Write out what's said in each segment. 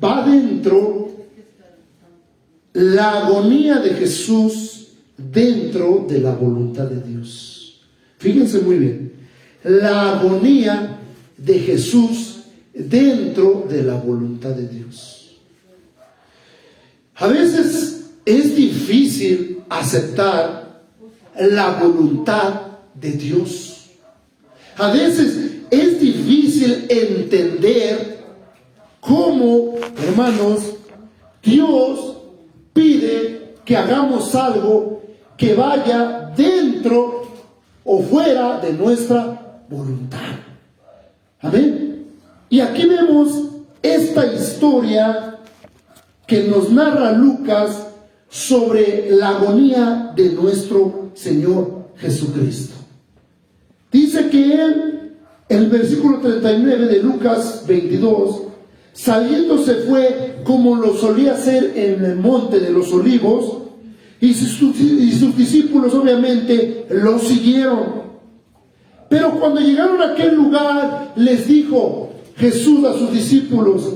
va dentro la agonía de Jesús dentro de la voluntad de Dios. Fíjense muy bien, la agonía de Jesús dentro de la voluntad de Dios. A veces es difícil aceptar la voluntad de Dios. A veces es difícil entender cómo, hermanos, Dios pide que hagamos algo que vaya dentro o fuera de nuestra voluntad. Amén. Y aquí vemos esta historia que nos narra Lucas sobre la agonía de nuestro Señor Jesucristo. Dice que él, el versículo 39 de Lucas 22, saliendo se fue como lo solía hacer en el monte de los olivos, y sus discípulos obviamente lo siguieron. Pero cuando llegaron a aquel lugar, les dijo Jesús a sus discípulos: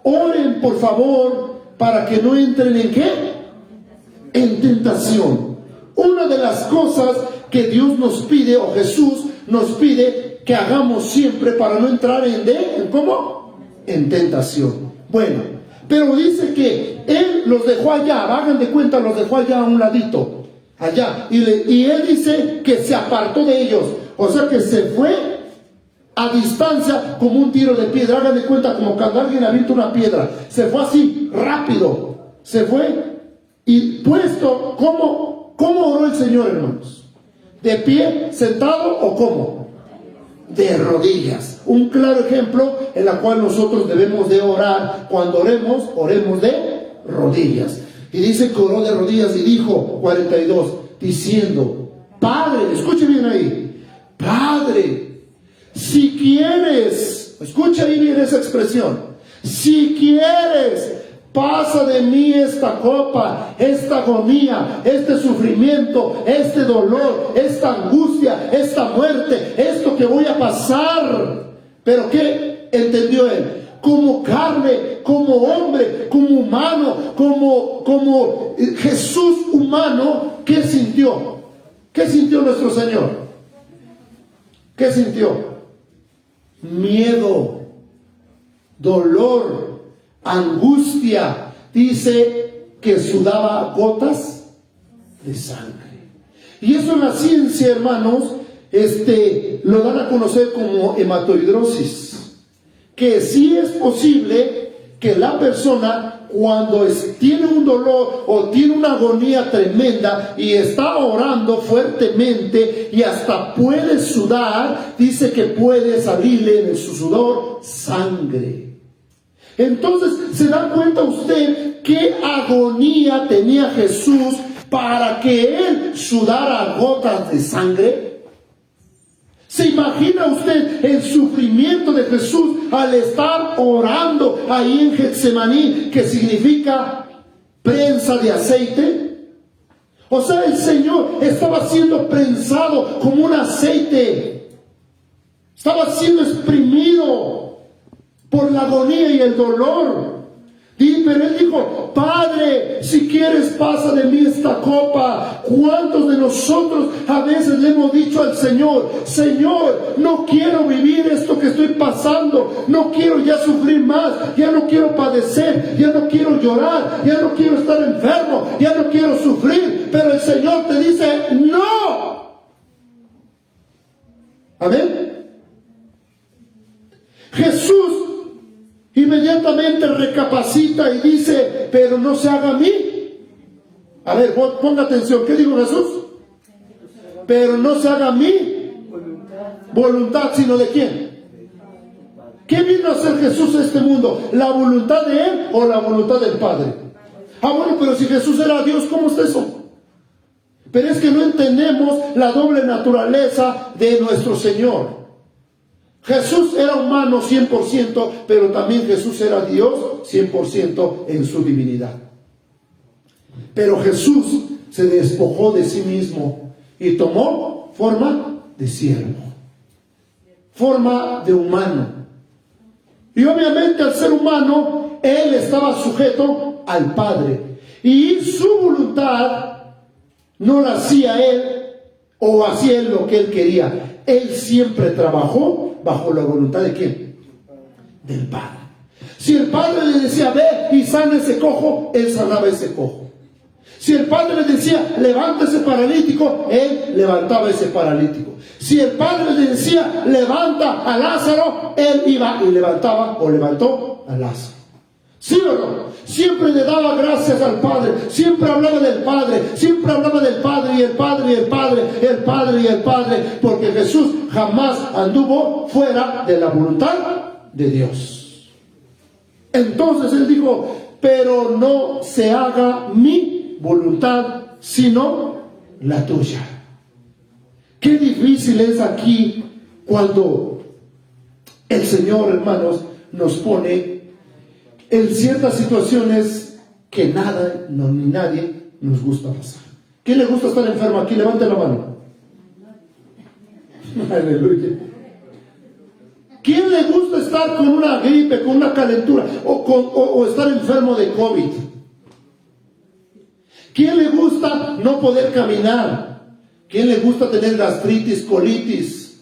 oren por favor para que no entren ¿en qué? En tentación. Una de las cosas que Dios nos pide, o Jesús nos pide que hagamos siempre para no entrar ¿en cómo? En tentación. Bueno, pero dice que Él los dejó allá, hagan de cuenta, los dejó allá a un ladito, allá, y Él dice que se apartó de ellos, o sea que se fue a distancia como un tiro de piedra. Hagan de cuenta como cuando alguien avienta una piedra, se fue así, rápido, se fue, y puesto, ¿cómo oró el Señor, hermanos? ¿De pie, sentado o cómo? De rodillas. Un claro ejemplo en la cual nosotros debemos de orar. Cuando oremos de rodillas. Y dice que oró de rodillas y dijo, 42, diciendo: Padre, escuche bien ahí, Padre, si quieres, escucha ahí bien esa expresión, si quieres, pasa de mí esta copa, esta agonía, este sufrimiento, este dolor, esta angustia, esta muerte, esto que voy a pasar. Pero ¿qué entendió él? Como carne, como hombre, como humano, como Jesús humano, ¿qué sintió? ¿Qué sintió nuestro Señor? ¿Qué sintió? Miedo, dolor, angustia. Dice que sudaba gotas de sangre. Y eso en la ciencia, hermanos, lo dan a conocer como hematoidrosis, que sí es posible que la persona, cuando tiene un dolor o tiene una agonía tremenda y está orando fuertemente y hasta puede sudar, dice que puede salirle de su sudor sangre. Entonces, ¿se da cuenta usted qué agonía tenía Jesús para que él sudara gotas de sangre? ¿Se imagina usted el sufrimiento de Jesús al estar orando ahí en Getsemaní, que significa prensa de aceite? O sea, el Señor estaba siendo prensado como un aceite, estaba siendo exprimido por la agonía y el dolor. Pero él dijo: Padre, si quieres, pasa de mí esta copa. ¿Cuántos de nosotros a veces le hemos dicho al Señor: Señor, no quiero vivir esto que estoy pasando, no quiero ya sufrir más, ya no quiero padecer, ya no quiero llorar, ya no quiero estar enfermo, ya no quiero sufrir? Pero el Señor te dice: no. Amén. Jesús inmediatamente recapacita y dice: pero no se haga a mí. A ver, ponga atención, ¿qué dijo Jesús? Pero no se haga a mí voluntad, sino ¿de quién? ¿Qué vino a hacer Jesús a este mundo? ¿La voluntad de Él o la voluntad del Padre? Ah, bueno, pero si Jesús era Dios, ¿cómo es eso? Pero es que no entendemos la doble naturaleza de nuestro Señor. Jesús era humano 100%, pero también Jesús era Dios 100% en su divinidad. Pero Jesús se despojó de sí mismo y tomó forma de siervo, forma de humano. Y obviamente al ser humano, Él estaba sujeto al Padre. Y su voluntad no la hacía él o hacía él lo que él quería. Él siempre trabajó bajo la voluntad ¿de quién? Del Padre. Si el Padre le decía, ve y sana ese cojo, él sanaba ese cojo. Si el Padre le decía, levanta ese paralítico, él levantaba ese paralítico. Si el Padre le decía, levanta a Lázaro, él iba y levantaba o levantó a Lázaro. ¿Sí o no? Siempre le daba gracias al Padre, siempre hablaba del Padre, siempre hablaba del Padre y el Padre y el Padre, el Padre y el Padre, porque Jesús jamás anduvo fuera de la voluntad de Dios. Entonces él dijo, pero no se haga mi voluntad, sino la tuya. Qué difícil es aquí cuando el Señor, hermanos, nos pone en ciertas situaciones que nada, no, ni nadie nos gusta pasar. ¿Quién le gusta estar enfermo aquí? Levante la mano. Aleluya. ¿Quién le gusta estar con una gripe, con una calentura o estar enfermo de COVID? ¿Quién le gusta no poder caminar? ¿Quién le gusta tener gastritis, colitis?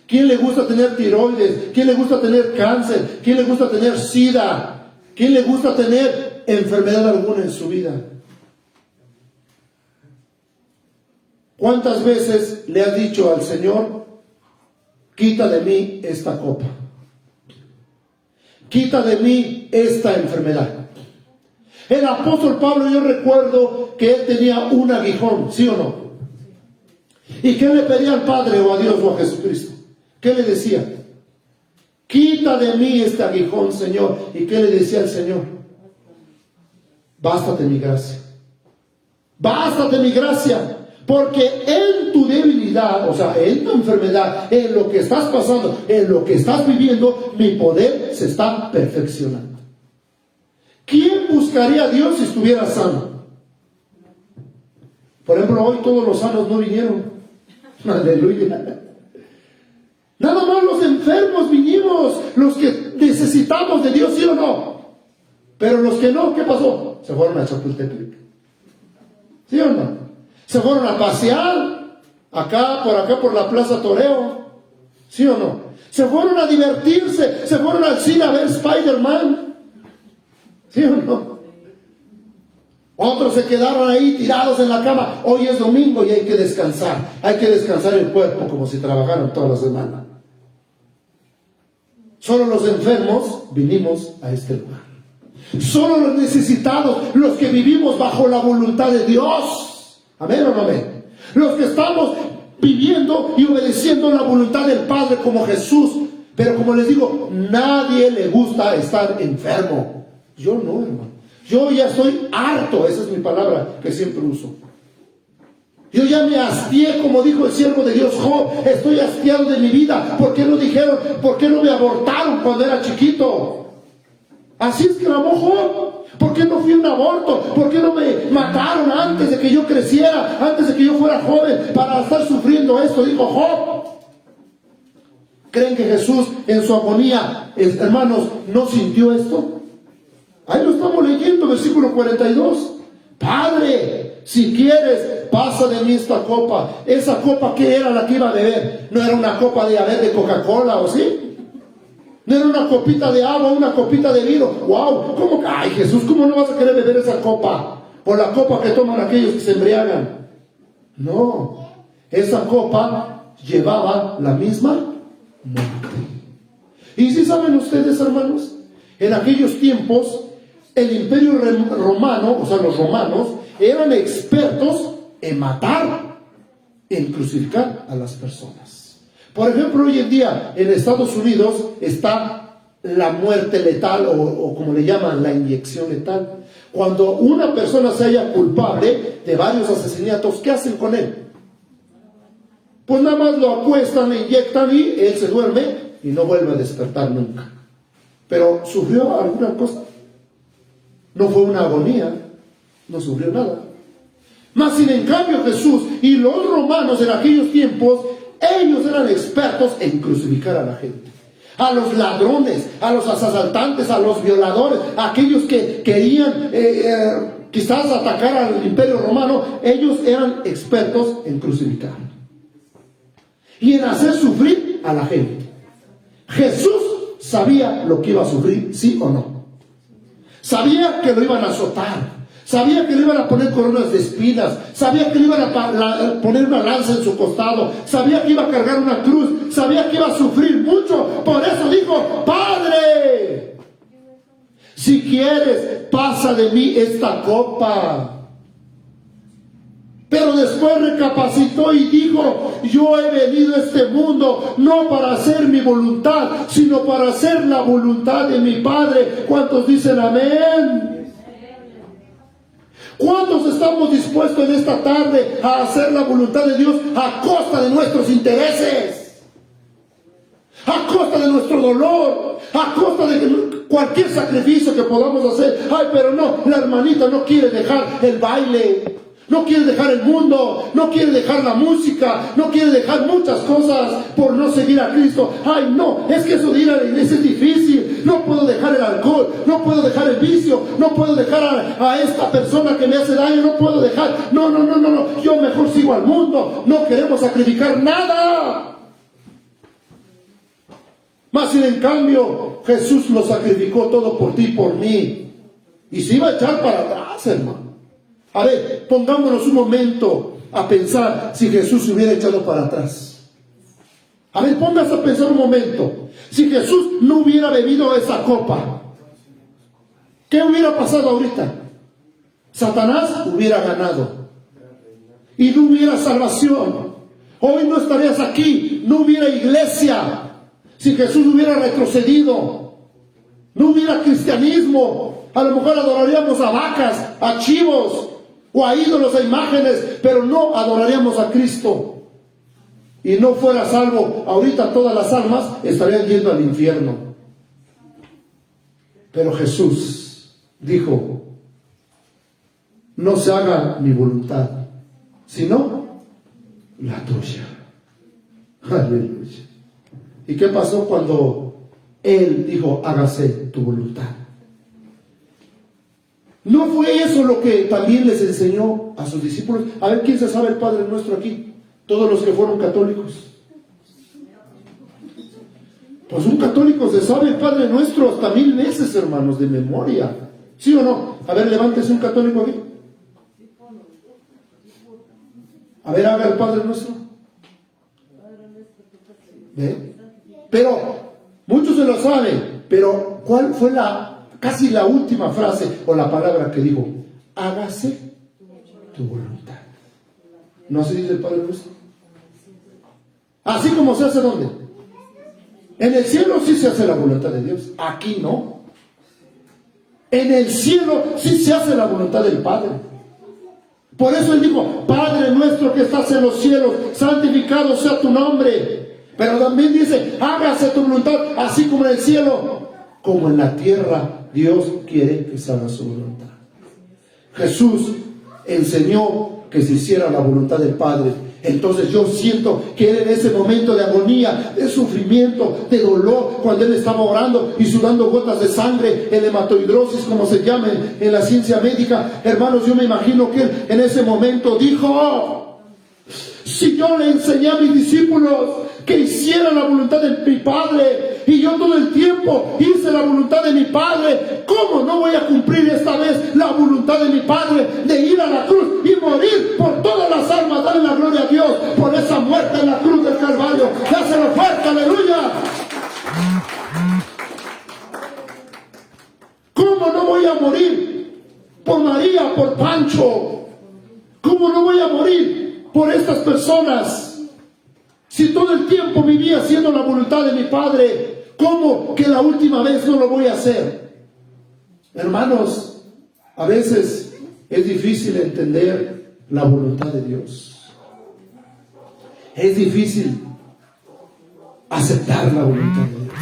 ¿Quién le gusta tener tiroides? ¿Quién le gusta tener cáncer? ¿Quién le gusta tener sida? ¿Quién le gusta tener enfermedad alguna en su vida? ¿Cuántas veces le has dicho al Señor, quita de mí esta copa? Quita de mí esta enfermedad. El apóstol Pablo, yo recuerdo que él tenía un aguijón, ¿sí o no? ¿Y qué le pedía al Padre o a Dios o a Jesucristo? ¿Qué le decía? Quita de mí este aguijón, Señor. ¿Y qué le decía al Señor? Bástate mi gracia. Bástate mi gracia. Porque en tu debilidad, o sea, en tu enfermedad, en lo que estás pasando, en lo que estás viviendo, mi poder se está perfeccionando. ¿Quién buscaría a Dios si estuviera sano? Por ejemplo, hoy todos los sanos no vinieron. Aleluya. Nada más los enfermos vinimos, los que necesitamos de Dios, ¿sí o no? Pero los que no, ¿qué pasó? Se fueron a Chapultepec. ¿Sí o no? Se fueron a pasear acá por la Plaza Toreo. ¿Sí o no? Se fueron a divertirse, se fueron al cine a ver Spider-Man. ¿Sí o no? Otros se quedaron ahí tirados en la cama. Hoy es domingo y hay que descansar. Hay que descansar el cuerpo como si trabajaran toda la semana. Solo los enfermos vinimos a este lugar. Solo los necesitados, los que vivimos bajo la voluntad de Dios. Amén o no amén. Los que estamos viviendo y obedeciendo la voluntad del Padre como Jesús. Pero como les digo, nadie le gusta estar enfermo. Yo no, hermano. Yo ya estoy harto, esa es mi palabra que siempre uso. Yo ya me hastié, como dijo el siervo de Dios Job, estoy hastiado de mi vida. ¿Por qué no dijeron? ¿Por qué no me abortaron cuando era chiquito? Así exclamó Job. ¿Por qué no fui un aborto? ¿Por qué no me mataron antes de que yo creciera, antes de que yo fuera joven, para estar sufriendo esto? Dijo Job. ¿Creen que Jesús en su agonía, hermanos, no sintió esto? Ahí lo estamos leyendo, versículo 42. Padre, si quieres, pasa de mí esta copa. Esa copa, ¿qué era la que iba a beber? No era una copa de Coca-Cola, ¿o sí? No era una copita de agua, una copita de vino. ¡Wow! ¿Cómo? ¡Ay, Jesús! ¿Cómo no vas a querer beber esa copa? O la copa que toman aquellos que se embriagan. No. Esa copa llevaba la misma muerte. ¿Y si saben ustedes, hermanos? En aquellos tiempos, el imperio romano, o sea, los romanos, eran expertos en matar, en crucificar a las personas. Por ejemplo, hoy en día en Estados Unidos está la muerte letal o como le llaman, la inyección letal. Cuando una persona se halla culpable de varios asesinatos, ¿qué hacen con él? Pues nada más lo acuestan, le inyectan y él se duerme y no vuelve a despertar nunca. Pero ¿sufrió alguna cosa? No fue una agonía, no sufrió nada. Mas sin en cambio Jesús y los romanos en aquellos tiempos, ellos eran expertos en crucificar a la gente. a los ladrones, a los asaltantes, a los violadores, a aquellos que querían quizás atacar al Imperio Romano. Ellos eran expertos en crucificar y en hacer sufrir a la gente. Jesús sabía lo que iba a sufrir, sí o no. Sabía que lo iban a azotar, sabía que le iban a poner coronas de espinas, sabía que le iban a poner una lanza en su costado, sabía que iba a cargar una cruz, sabía que iba a sufrir mucho. Por eso dijo: Padre, si quieres, pasa de mí esta copa. Pero después recapacitó y dijo: yo he venido a este mundo no para hacer mi voluntad, sino para hacer la voluntad de mi Padre. ¿Cuántos dicen amén? ¿Cuántos estamos dispuestos en esta tarde a hacer la voluntad de Dios a costa de nuestros intereses? A costa de nuestro dolor, a costa de cualquier sacrificio que podamos hacer. Ay, pero no, la hermanita no quiere dejar el baile, no quiere dejar el mundo, no quiere dejar la música, no quiere dejar muchas cosas por no seguir a Cristo. Ay, no, es que eso de ir a la iglesia es difícil. No puedo dejar el alcohol, no puedo dejar el vicio, no puedo dejar a esta persona que me hace daño, no puedo dejar. No, yo mejor sigo al mundo. No queremos sacrificar nada. Mas sin en cambio, Jesús lo sacrificó todo por ti y por mí. Y se iba a echar para atrás, hermano. A ver, pongámonos un momento a pensar si Jesús se hubiera echado para atrás. A ver, póngase a pensar un momento. Si Jesús no hubiera bebido esa copa, ¿qué hubiera pasado ahorita? Satanás hubiera ganado y no hubiera salvación. Hoy no estarías aquí, no hubiera iglesia. Si Jesús hubiera retrocedido, no hubiera cristianismo. A lo mejor adoraríamos a vacas, a chivos o a ídolos, a imágenes, pero no adoraríamos a Cristo. Y no fuera salvo, ahorita todas las almas estarían yendo al infierno. Pero Jesús dijo: no se haga mi voluntad, sino la tuya. Aleluya. ¿Y qué pasó cuando Él dijo: hágase tu voluntad? ¿No fue eso lo que también les enseñó a sus discípulos? A ver, ¿quién se sabe el Padre Nuestro aquí? Todos los que fueron católicos. Pues un católico se sabe el Padre Nuestro hasta 1000 veces, hermanos, de memoria. ¿Sí o no? A ver, levántese un católico aquí. A ver, haga el Padre Nuestro. ¿Ve? Pero muchos se lo saben. Pero ¿cuál fue casi la última frase o la palabra que dijo? Hágase tu voluntad. ¿No así dice el Padre Nuestro? Así como se hace, ¿dónde? En el cielo sí se hace la voluntad de Dios. Aquí no. En el cielo sí se hace la voluntad del Padre. Por eso Él dijo: Padre nuestro que estás en los cielos, santificado sea tu nombre. Pero también dice: hágase tu voluntad, así como en el cielo, como en la tierra. Dios quiere que se haga su voluntad. Jesús enseñó que se hiciera la voluntad del Padre. Entonces yo siento que Él, en ese momento de agonía, de sufrimiento, de dolor, cuando Él estaba orando y sudando gotas de sangre, el hematoidrosis, como se llama en la ciencia médica, hermanos, yo me imagino que Él en ese momento dijo: si yo le enseñé a mis discípulos que hicieran la voluntad de mi Padre, y yo todo el tiempo hice la voluntad de mi Padre, ¿cómo no voy a cumplir esta vez la voluntad de mi Padre de ir a la cruz y morir por todas las almas? Darle la gloria a Dios por esa muerte en la cruz del Calvario. Dáselo fuerte, aleluya. ¿Cómo no voy a morir por María, por Pancho? ¿Cómo no voy a morir por estas personas? Si todo el tiempo vivía haciendo la voluntad de mi Padre, ¿cómo que la última vez no lo voy a hacer? Hermanos, a veces es difícil entender la voluntad de Dios. Es difícil aceptar la voluntad de Dios.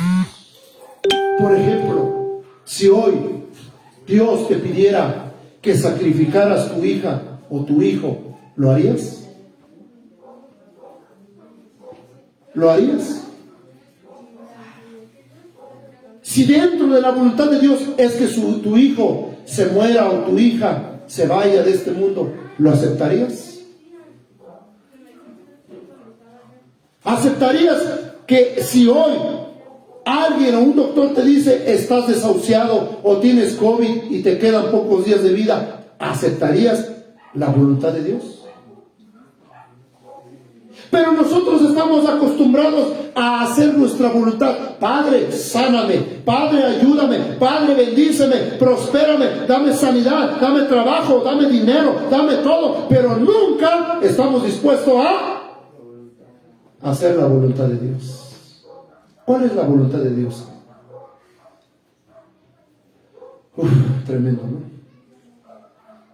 Por ejemplo, si hoy Dios te pidiera que sacrificaras tu hija o tu hijo, ¿lo harías? ¿Lo harías? Si dentro de la voluntad de Dios es que tu hijo se muera o tu hija se vaya de este mundo, ¿lo aceptarías? ¿Aceptarías que si hoy alguien o un doctor te dice estás desahuciado o tienes COVID y te quedan pocos días de vida, aceptarías la voluntad de Dios? Pero nosotros estamos acostumbrados a hacer nuestra voluntad. Padre, sáname. Padre, ayúdame. Padre, bendíceme. Prospérame. Dame sanidad. Dame trabajo. Dame dinero. Dame todo. Pero nunca estamos dispuestos a hacer la voluntad de Dios. ¿Cuál es la voluntad de Dios? Tremendo, ¿no?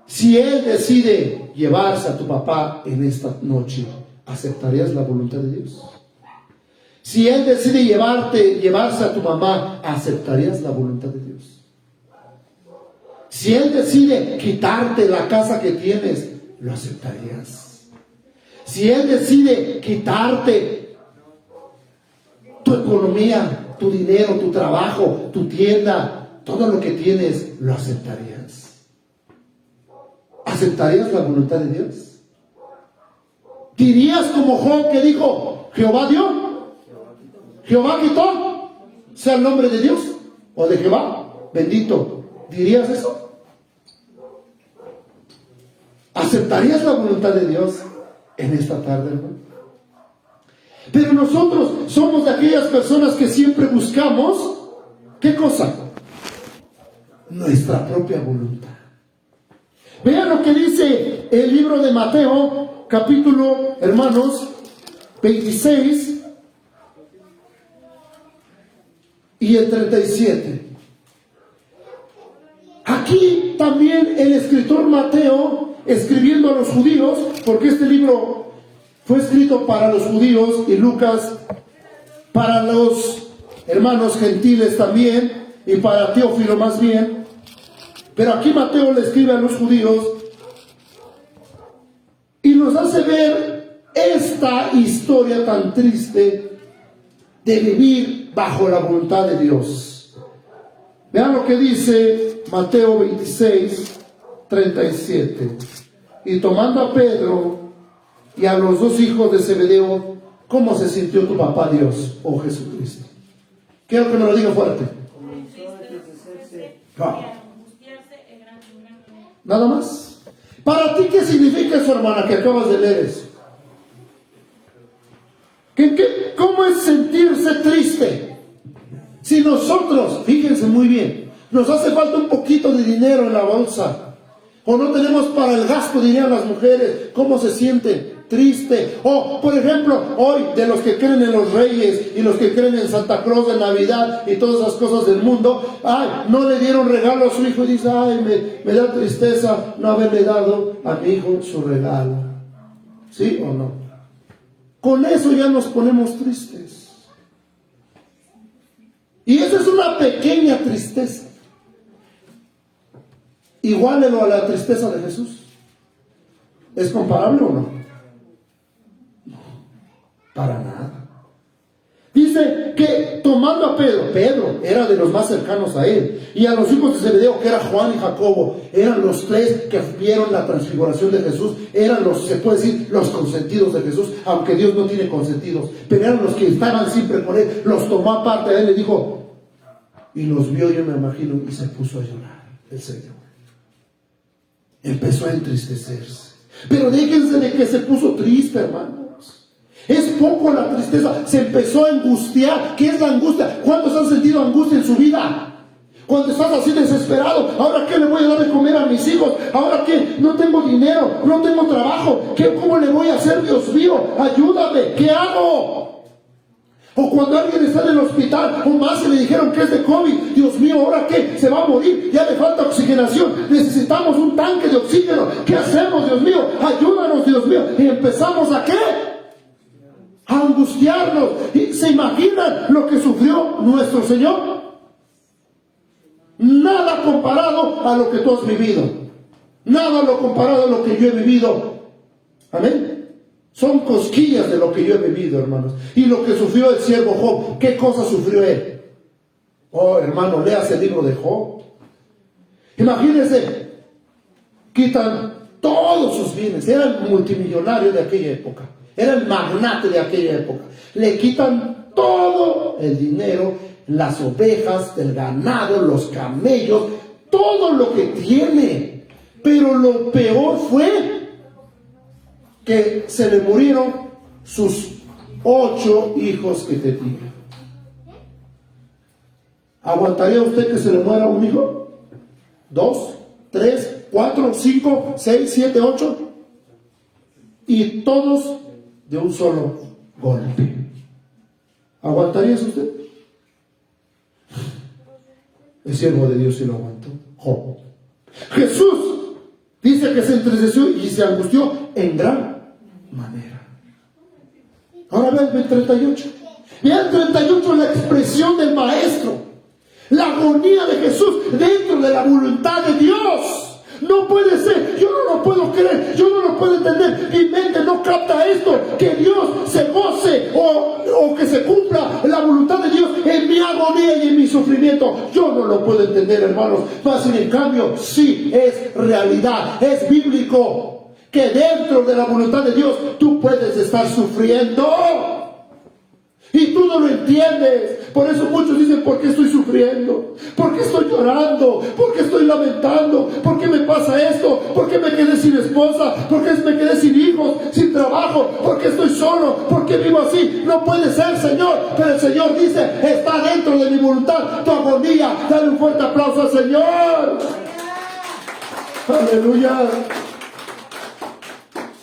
Si Él decide llevarse a tu papá en esta noche, ¿aceptarías la voluntad de Dios? Si Él decide llevarse a tu mamá, ¿aceptarías la voluntad de Dios? Si Él decide quitarte la casa que tienes, ¿lo aceptarías? Si Él decide quitarte tu economía, tu dinero, tu trabajo, tu tienda, todo lo que tienes, ¿lo aceptarías? ¿Aceptarías la voluntad de Dios? ¿Dirías como Job que dijo, Jehová dio, Jehová quitó, sea el nombre de Dios o de Jehová bendito? ¿Dirías eso? ¿Aceptarías la voluntad de Dios en esta tarde, hermano? Pero nosotros somos de aquellas personas que siempre buscamos, ¿qué cosa? Nuestra propia voluntad. Vean lo que dice el libro de Mateo, capítulo, hermanos, 26 y el 37. Aquí también el escritor Mateo, escribiendo a los judíos, porque este libro fue escrito para los judíos y Lucas para los hermanos gentiles también, y para Teófilo más bien, pero aquí Mateo le escribe a los judíos y nos hace ver esta historia tan triste de vivir bajo la voluntad de Dios. Vean lo que dice Mateo 26, 37. Y tomando a Pedro y a los dos hijos de Zebedeo, ¿cómo se sintió tu papá Dios, oh Jesucristo? Quiero que me lo diga fuerte. Nada más. Para ti, ¿qué significa eso, hermana, que acabas de leer eso? ¿Cómo es sentirse triste? Si nosotros, fíjense muy bien, nos hace falta un poquito de dinero en la bolsa, o no tenemos para el gasto, dirían las mujeres, ¿cómo se sienten? Triste. O, por ejemplo, hoy, de los que creen en los reyes y los que creen en Santa Claus de Navidad y todas esas cosas del mundo, no le dieron regalo a su hijo y dice, me da tristeza no haberle dado a mi hijo su regalo. ¿Sí o no? Con eso ya nos ponemos tristes. Y eso es una pequeña tristeza. Igualelo a la tristeza de Jesús. ¿Es comparable o no? Para nada. Dice que tomando a Pedro era de los más cercanos a él, y a los hijos de Zebedeo, que era Juan y Jacobo, eran los tres que vieron la transfiguración de Jesús, eran los, se puede decir, los consentidos de Jesús, aunque Dios no tiene consentidos, pero eran los que estaban siempre con él, los tomó aparte a él, le dijo, y los vio, yo me imagino, y se puso a llorar el Señor. Empezó a entristecerse. Pero déjense de que se puso triste, hermanos. Es poco la tristeza, se empezó a angustiar. ¿Qué es la angustia? ¿Cuántos han sentido angustia en su vida? Cuando estás así desesperado, ¿ahora qué le voy a dar de comer a mis hijos? ¿Ahora qué? No tengo dinero, no tengo trabajo. ¿Cómo le voy a hacer? Dios mío, ayúdame, ¿qué hago? O cuando alguien está en el hospital, o más se le dijeron que es de COVID, Dios mío, ¿ahora qué? Se va a morir, ya le falta oxigenación, necesitamos un tanque de oxígeno. ¿Qué hacemos, Dios mío? Ayúdanos, Dios mío. Y empezamos ¿a qué? A angustiarnos. ¿Y se imaginan lo que sufrió nuestro Señor? Nada comparado a lo que tú has vivido. Nada lo comparado a lo que yo he vivido. Amén. Son cosquillas de lo que yo he vivido, hermanos. Y lo que sufrió el siervo Job, ¿qué cosa sufrió él? Oh, hermano, léase el libro de Job. Imagínense, quitan todos sus bienes. Era el multimillonario de aquella época, era el magnate de aquella época. Le quitan todo el dinero, las ovejas, el ganado, los camellos, todo lo que tiene. Pero lo peor fue que se le murieron sus 8 hijos que tenía. ¿Aguantaría usted que se le muera un hijo? 2, 3, 4, 5, 6, 7, 8. Y todos de un solo golpe. ¿Aguantaría eso usted? El siervo de Dios sí lo aguantó. Job. Jesús dice que se entristeció y se angustió en gran manera. Ahora vean el 38. Vean 38 la expresión del maestro. La agonía de Jesús dentro de la voluntad de Dios. No puede ser, yo no lo puedo creer, yo no lo puedo entender. Mi mente no capta esto, que Dios se goce o que se cumpla la voluntad de Dios en mi agonía y en mi sufrimiento. Yo no lo puedo entender, hermanos. Mas sin en cambio, sí es realidad, es bíblico, que dentro de la voluntad de Dios tú puedes estar sufriendo. Y tú no lo entiendes. Por eso muchos dicen: ¿por qué estoy sufriendo? ¿Por qué estoy llorando? ¿Por qué estoy lamentando? ¿Por qué me pasa esto? ¿Por qué me quedé sin esposa? ¿Por qué me quedé sin hijos? ¿Sin trabajo? ¿Por qué estoy solo? ¿Por qué vivo así? No puede ser, Señor. Pero el Señor dice: está dentro de mi voluntad tu agonía. Dale un fuerte aplauso al Señor. Aleluya.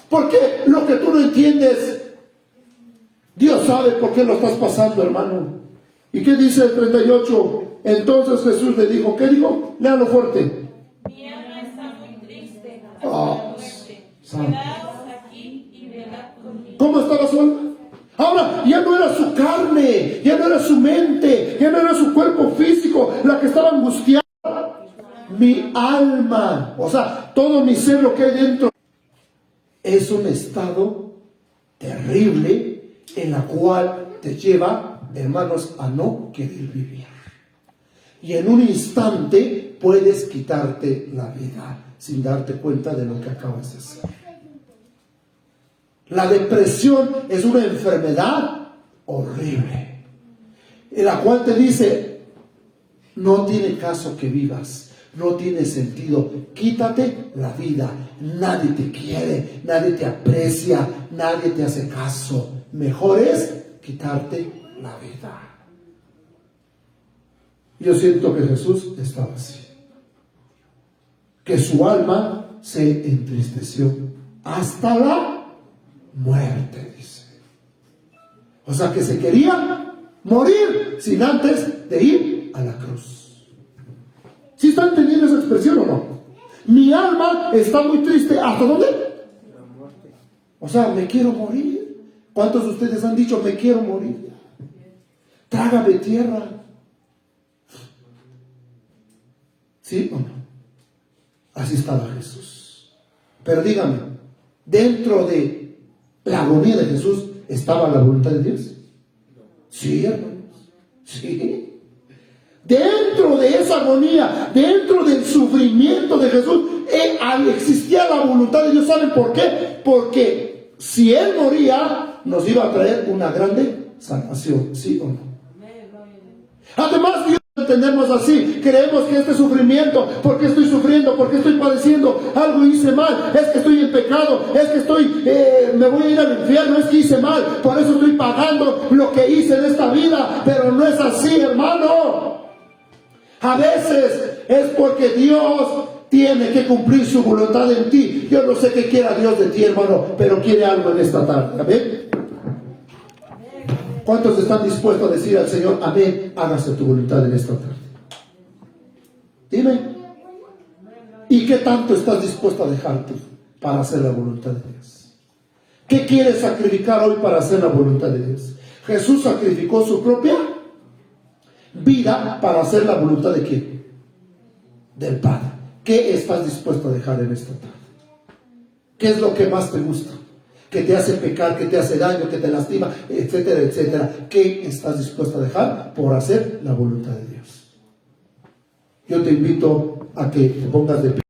Porque lo que tú no entiendes, Dios sabe por qué lo estás pasando, hermano. ¿Y qué dice el 38? Entonces Jesús le dijo, ¿qué dijo? Léalo fuerte. Mi alma está muy triste hasta la muerte. Quedaos aquí y velad conmigo. ¿Cómo estaba su alma? Ahora, ya no era su carne, ya no era su mente, ya no era su cuerpo físico la que estaba angustiada. Mi alma, o sea, todo mi ser, lo que hay dentro, es un estado terrible en la cual te lleva, hermanos, a no querer vivir. Y en un instante puedes quitarte la vida sin darte cuenta de lo que acabas de hacer. La depresión es una enfermedad horrible, en la cual te dice: no tiene caso que vivas, no tiene sentido, quítate la vida. Nadie te quiere, nadie te aprecia, nadie te hace caso. Mejor es quitarte la vida. Yo siento que Jesús estaba así, que su alma se entristeció hasta la muerte, dice. O sea, que se quería morir sin antes de ir a la cruz. ¿Sí están entendiendo esa expresión o no? Mi alma está muy triste. ¿Hasta dónde? La muerte. O sea, me quiero morir. ¿Cuántos de ustedes han dicho: me quiero morir? Trágame tierra. ¿Sí o no? Así estaba Jesús. Pero dígame, ¿dentro de la agonía de Jesús estaba la voluntad de Dios? Sí, hermanos. Sí. Dentro de esa agonía, dentro del sufrimiento de Jesús, existía la voluntad de Dios. ¿Saben por qué? Porque si Él moría, nos iba a traer una grande salvación. ¿Sí o no? Además, Dios lo entendemos así. Creemos que este sufrimiento, ¿por qué estoy sufriendo? ¿Por qué estoy padeciendo? Algo hice mal. Es que estoy en pecado. Es que me voy a ir al infierno. Es que hice mal. Por eso estoy pagando lo que hice en esta vida. Pero no es así, hermano. A veces es porque Dios tiene que cumplir su voluntad en ti. Yo no sé qué quiera Dios de ti, hermano, pero quiere algo en esta tarde. Amén. ¿Cuántos están dispuestos a decir al Señor: amén, hágase tu voluntad en esta tarde? Dime. ¿Y qué tanto estás dispuesto a dejarte para hacer la voluntad de Dios? ¿Qué quieres sacrificar hoy para hacer la voluntad de Dios? Jesús sacrificó su propia vida para hacer la voluntad de ¿quién? Del Padre. ¿Qué estás dispuesto a dejar en esta tarde? ¿Qué es lo que más te gusta? ¿Que te hace pecar, que te hace daño, que te lastima, etcétera, etcétera? ¿Qué estás dispuesto a dejar por hacer la voluntad de Dios? Yo te invito a que te pongas de pie.